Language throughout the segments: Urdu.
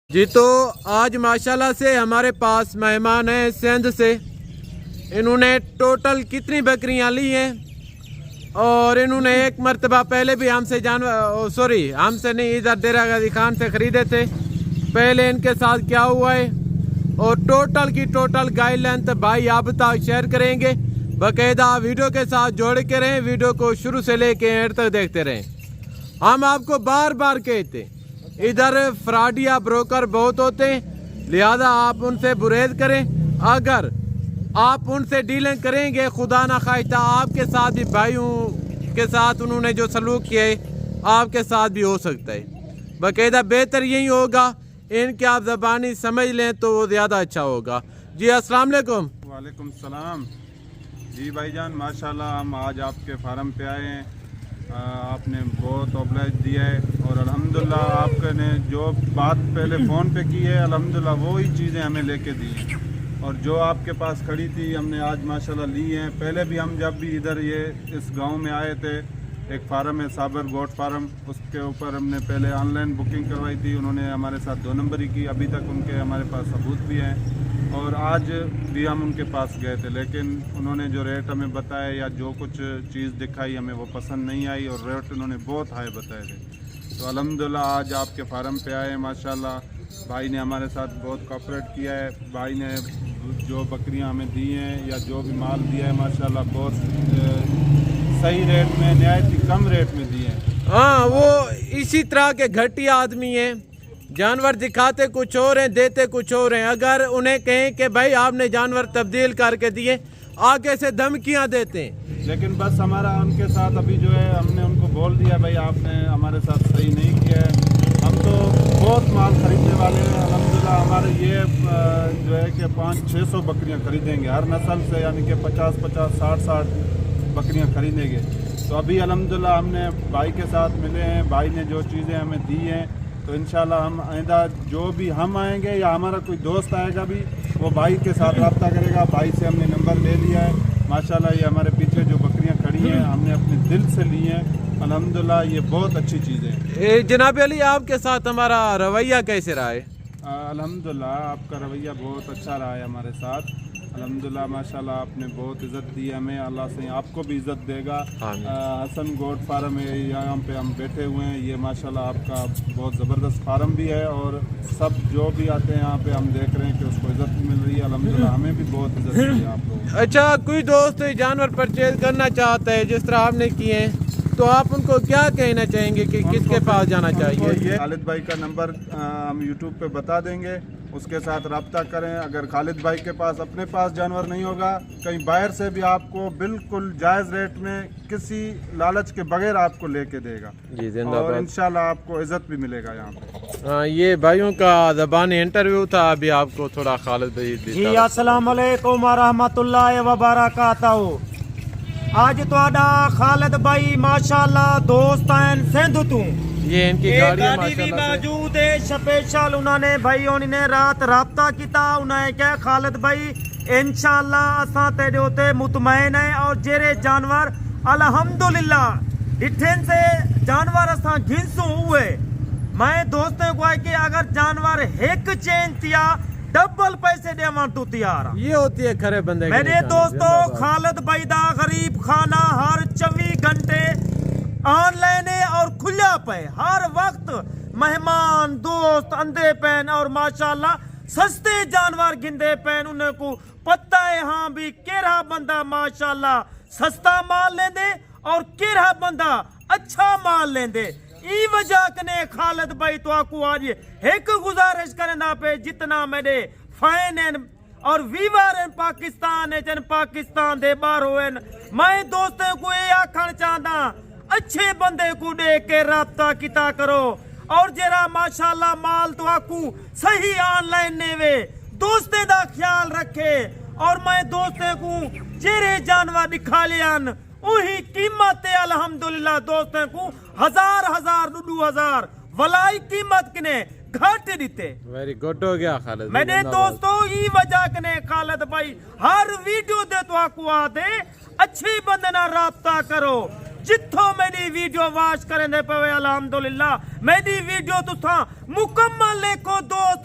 جی تو آج ماشاءاللہ سے ہمارے پاس مہمان ہیں سندھ سے. انہوں نے ٹوٹل کتنی بکریاں لی ہیں اور انہوں نے ایک مرتبہ پہلے بھی ہم سے ہم سے نہیں ادھر ڈیرہ غازی خان سے خریدے تھے. پہلے ان کے ساتھ کیا ہوا ہے اور ٹوٹل کی ٹوٹل گائیڈ لینتھ بھائی آپ تک شیئر کریں گے. باقاعدہ ویڈیو کے ساتھ جوڑ کے رہیں, ویڈیو کو شروع سے لے کے اینڈ تک دیکھتے رہیں. ہم آپ کو بار بار کہتے ہیں ادھر فراڈ یا بروکر بہت ہوتے ہیں, لہذا آپ ان سے گریز کریں. اگر آپ ان سے ڈیلنگ کریں گے خدا نہ خواہشہ آپ کے ساتھ بھی بھائیوں کے ساتھ انہوں نے جو سلوک کیا ہے آپ کے ساتھ بھی ہو سکتا ہے. باقاعدہ بہتر یہی ہوگا ان کی آپ زبانی سمجھ لیں تو وہ زیادہ اچھا ہوگا. جی السلام علیکم. وعلیکم السلام. جی بھائی جان ماشاءاللہ ہم آج آپ کے فارم پہ آئے ہیں. آپ نے بہت اوبلائج دیا ہے اور الحمدللہ آپ نے جو بات پہلے فون پہ کی ہے الحمدللہ وہی چیزیں ہمیں لے کے دی ہیں اور جو آپ کے پاس کھڑی تھی ہم نے آج ماشاءاللہ لی ہیں. پہلے بھی ہم جب بھی ادھر اس گاؤں میں آئے تھے, ایک فارم ہے صابر گوٹ فارم, اس کے اوپر ہم نے پہلے آن لائن بکنگ کروائی تھی. انہوں نے ہمارے ساتھ 2 نمبری کی, ابھی تک ان کے ہمارے پاس ثبوت بھی ہیں اور آج بھی ہم ان کے پاس گئے تھے لیکن انہوں نے جو ریٹ ہمیں بتایا یا جو کچھ چیز دکھائی ہمیں وہ پسند نہیں آئی اور ریٹ انہوں نے بہت ہائی بتائے تھے. تو الحمدللہ آج آپ کے فارم پہ آئے ہیں ماشاءاللہ. بھائی نے ہمارے ساتھ بہت کوآپریٹ کیا ہے. بھائی نے جو بکریاں ہمیں دی ہیں یا جو بھی مال دیا ہے ماشاءاللہ بہت صحیح ریٹ میں, نہایت ہی کم ریٹ میں دیے ہیں. ہاں وہ اسی طرح کے گھٹیا آدمی ہیں, جانور دکھاتے کچھ اور ہیں دیتے کچھ اور ہیں. اگر انہیں کہیں کہ بھائی آپ نے جانور تبدیل کر کے دیے, آگے سے دھمکیاں دیتے ہیں. لیکن بس ہمارا ان کے ساتھ ابھی جو ہے ہم نے ان کو بول دیا بھائی آپ نے ہمارے ساتھ صحیح نہیں کیا ہے. ہم تو بہت مال خریدنے والے ہیں الحمدللہ. ہمارے یہ جو ہے کہ 500-600 بکریاں خریدیں گے ہر نسل سے, یعنی کہ 50-50 60-60 بکریاں خریدیں گے. تو ابھی الحمدللہ ہم نے بھائی کے ساتھ ملے ہیں, بھائی نے جو چیزیں ہمیں دی ہیں تو انشاءاللہ ہم آئندہ جو بھی ہم آئیں گے یا ہمارا کوئی دوست آئے گا بھی وہ بھائی کے ساتھ رابطہ کرے گا. بھائی سے ہم نے نمبر لے لیا ہے ماشاءاللہ. یہ ہمارے پیچھے جو بکریاں کھڑی ہیں ہم نے اپنے دل سے لی ہیں الحمدللہ. یہ بہت اچھی چیزیں ہیں. جناب علی آپ کے ساتھ ہمارا رویہ کیسے رہا ہے؟ الحمدللہ آپ کا رویہ بہت اچھا رہا ہے ہمارے ساتھ الحمدللہ ماشاءاللہ. آپ نے بہت عزت دی ہمیں, اللہ سے آپ کو بھی عزت دے گا. حسن گوٹ فارم ہے یہاں پہ ہم بیٹھے ہوئے ہیں. یہ ماشاءاللہ آپ کا بہت زبردست فارم بھی ہے اور سب جو بھی آتے ہیں یہاں پہ ہم دیکھ رہے ہیں کہ اس کو عزت بھی مل رہی ہے الحمدللہ. ہمیں بھی بہت عزت دی ہے آپ لوگوں. اچھا کوئی دوست جانور پرچیز کرنا چاہتا ہے جس طرح آپ نے کیے ہیں تو آپ ان کو کیا کہنا چاہیں گے کہ کس کے پاس جانا چاہیے؟ خالد بھائی کا نمبر ہم یوٹیوب پہ بتا دیں گے, اس کے ساتھ رابطہ کریں. اگر خالد بھائی کے پاس اپنے پاس جانور نہیں ہوگا, کہیں باہر سے بھی آپ کو بالکل جائز ریٹ میں کسی لالچ کے بغیر آپ کو لے کے دے گا اور انشاءاللہ آپ کو عزت بھی ملے گا یہاں پہ. ہاں یہ بھائیوں کا زبانی انٹرویو تھا. ابھی آپ کو تھوڑا خالد بھائی جی السلام علیکم ورحمۃ اللہ وبرکاتہ. آج تہاڈا خالد بھائی ماشاءاللہ دوست ہیں سندھ تو. یہ ان کی گاڑی بھی موجود ہے اسپیشل. انہوں نے بھائی نے رات رابطہ کیتا. انہیں کہ خالد بھائی انشاءاللہ اساں تیرے ہوتے مطمئن ہیں اور جیرے جانور الحمدللہ ڈٹھن سے جانور اساں گھنسوں ہوئے. میں دوستوں کو ہے کہ اگر جانور ایک چین تیا ڈبل پیسے دیوان تو تیار. یہ ہوتی ہے کھرے بندے. میرے دوستو خالد بھائی دا غریب خانہ ہر 24 گھنٹے آن لائن ہے اور کھلا پہ ہر وقت مہمان دوست اندے پین اور ماشاءاللہ سستے جانور گندے پین. انہیں کو پتہ ہے ہاں بھی کیرا بندہ ماشاءاللہ سستا مال لیں دے اور کیرا بندہ اچھا مال لیں دے. ای وجہ کنے خالد بھائی تو آکو آج ایک گزارش کرنا پہ جتنا میرے فین ہیں اور ویوار ہیں پاکستان ہے جن پاکستان دے بار ہوئے میں دوستوں کو یہ آکھن چاہتا اچھے بندے کو دے کے رابطہ کیتا کرو اور جرا ماشاءاللہ مال تو آکو صحیح آن لائن نیوے دوستے دا خیال رکھے. اور میں دوستوں کو جیرے جانور دکھا لیان وہی قیمت الحمدللہ دوستوں کو 1000-2000 ولائی قیمت کنے گھٹ دیتے. ویری گڈ ہو گیا خالد. میرے دوستو ای وجہ کنے خالد بھائی ہر ویڈیو دے تو آکو آدے اچھی بندنا رابطہ کرو. جتھوں میری ویڈیو واچ کریں دے پوے الحمدللہ میری ویڈیو تو تھا مکمل لے کو دوست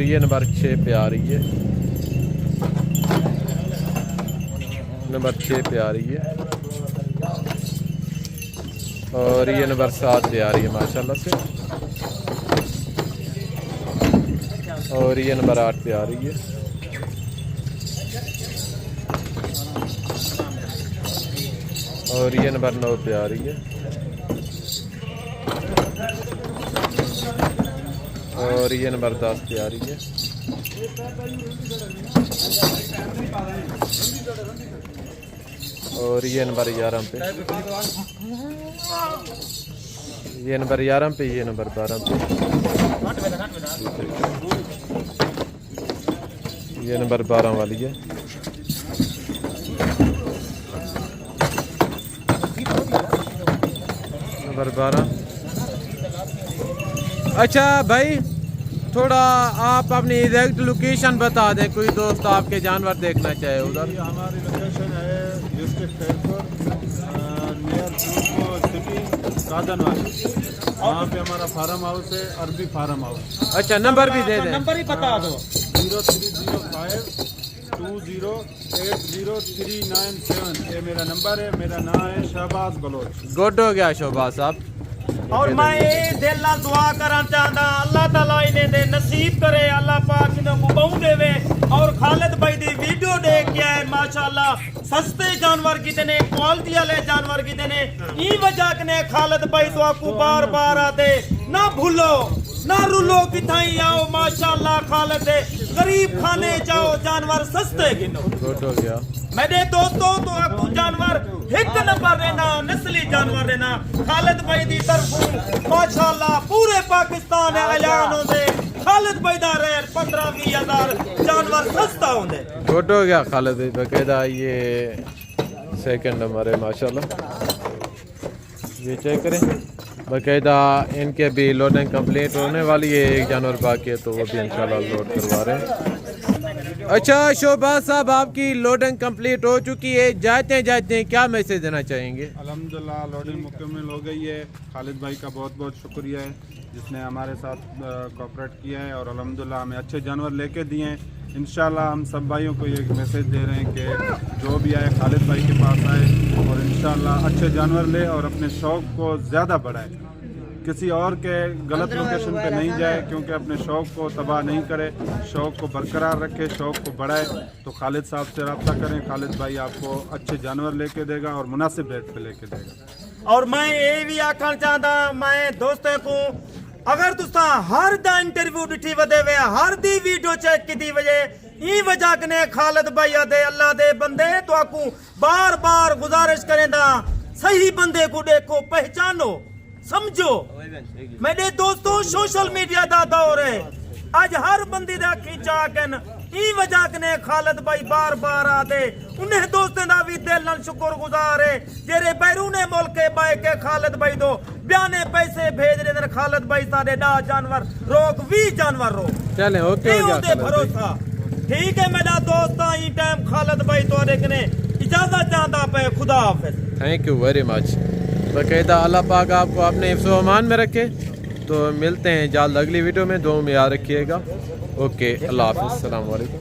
اور یہ نمبر 6 پہ آ رہی ہے، نمبر 6 پہ آ رہی ہے، اور یہ نمبر 7 پہ آ رہی ہے ماشاءاللہ سے، اور یہ نمبر 8 پہ آ رہی ہے، اور یہ نمبر 9 پہ آ رہی ہے، اور یہ نمبر 10 پہ آ رہی ہے، اور یہ نمبر 11 پہ، یہ نمبر 11 پہ، یہ نمبر 12 پہ، یہ نمبر 12 والی ہے، نمبر 12۔ اچھا بھائی تھوڑا آپ اپنی ایگزیکٹ لوکیشن بتا دیں، کوئی دوست آپ کے جانور دیکھنا چاہے ادھر۔ ہماری لوکیشن ہے ڈسٹرکٹ خیرپور، نیئر سٹی کادن والی، وہاں پہ ہمارا فارم ہاؤس ہے، عربی فارم ہاؤس۔ اچھا نمبر بھی دے دیں۔ نمبر ہی بتا دو۔ 0305 20803997، یہ میرا نمبر ہے، میرا نام ہے شہباز بلوچ۔ گڈ ہو گیا شہباز صاحب۔ اور میں یہ دل نال دعا کرنا چاہتا اللہ تعالیٰ انہیں دے نصیب کرے، اللہ پاک انہیں کو بہو دے وے، اور خالد بھائی دی ویڈیو دیکھ کے آئے ماشاءاللہ سستے جانور کتنے، کوالٹی والے جانور کتنے، یہ وجہ کنے خالد بھائی تو آپ کو بار بار آتے نہ بھولو نہ رولو کتھائی آؤ ماشاءاللہ خالد دے غریب خانے جاؤ، جانور سستے گنو۔ گڈ ہو گیا میرے دوستوں تو آپ کو جانور ایک نمبر رہنا، نسلی جانور رہنا خالد بھائی دی طرف ماشاءاللہ پورے پاکستان اعلان ہوندے خالد بھائی دا ریٹ 15-20 ہزار جانور سستا ہوندے۔ گڈ ہو گیا خالد باقاعدہ یہ سیکنڈ نمبر ہے ماشاءاللہ، یہ چیک کریں باقاعدہ ان کے بھی لوڈنگ کمپلیٹ ہونے والی ہے، ایک جانور باقی ہے تو وہ بھی انشاءاللہ لوڈ کروا رہے ہیں۔ اچھا شہباز صاحب آپ کی لوڈنگ کمپلیٹ ہو چکی ہے، جاتے جاتے کیا میسیج دینا چاہیں گے؟ الحمدللہ لوڈنگ مکمل ہو گئی ہے، خالد بھائی کا بہت بہت شکریہ ہے جس نے ہمارے ساتھ کوآپریٹ کیا ہے، اور الحمدللہ ہمیں اچھے جانور لے کے دیے ہیں۔ انشاءاللہ ہم سب بھائیوں کو یہ میسیج دے رہے ہیں کہ جو بھی آئے خالد بھائی کے پاس آئے اور انشاءاللہ اچھے جانور لے اور اپنے شوق کو زیادہ بڑھائے، کسی اور کے غلط لوکیشن پہ نہیں جائے، کیونکہ اپنے شوق کو تباہ نہیں کرے، شوق کو برقرار رکھے، شوق کو بڑھائے۔ تو خالد صاحب سے رابطہ کریں، خالد بھائی آپ کو اچھے جانور لے کے دے گا اور مناسب ریٹ پہ لے کے دے گا۔ اور میں یہ بھی آکھنا چاہتا میں دوستوں کو، اگر تسا ہر دا انٹرویو ڈٹھی ودے وے، ہر دی ویڈیو چیک کی دی وجہ ای وجہ کنے خالد بھائی دے اللہ دے بندے تو آکو بار بار گزارش کریں دا صحیح بندے کو دیکھو، پہچانو، سمجھو۔ میرے دوستوں سوشل میڈیا دا دور ہے، آج ہر بندی دا کھینچا کن ای وجہ کنے خالد بھائی بار بار آدے، انہیں دوستیں دا بھی دل نال شکر گزار ہے جیرے بیرون ملک کے بائے کے خالد بھائی دو بیانے پیسے بھیج رہے ہیں، خالد بھائی سارے 10 جانور روک 20 جانور روک چلیں اوکے ہو گیا بھروسہ۔ ٹھیک ہے میرا دوست، ای ٹائم خالد بھائی تو دیکھنے اجازت چاہتا پہ، خدا حافظ۔ Thank you very much. باقاعدہ اللہ پاک آپ کو اپنے حفظ و امان میں رکھے، تو ملتے ہیں جلد اگلی ویڈیو میں، دعاؤں میں یاد رکھیے گا۔ اوکے اللہ حافظ، السلام علیکم۔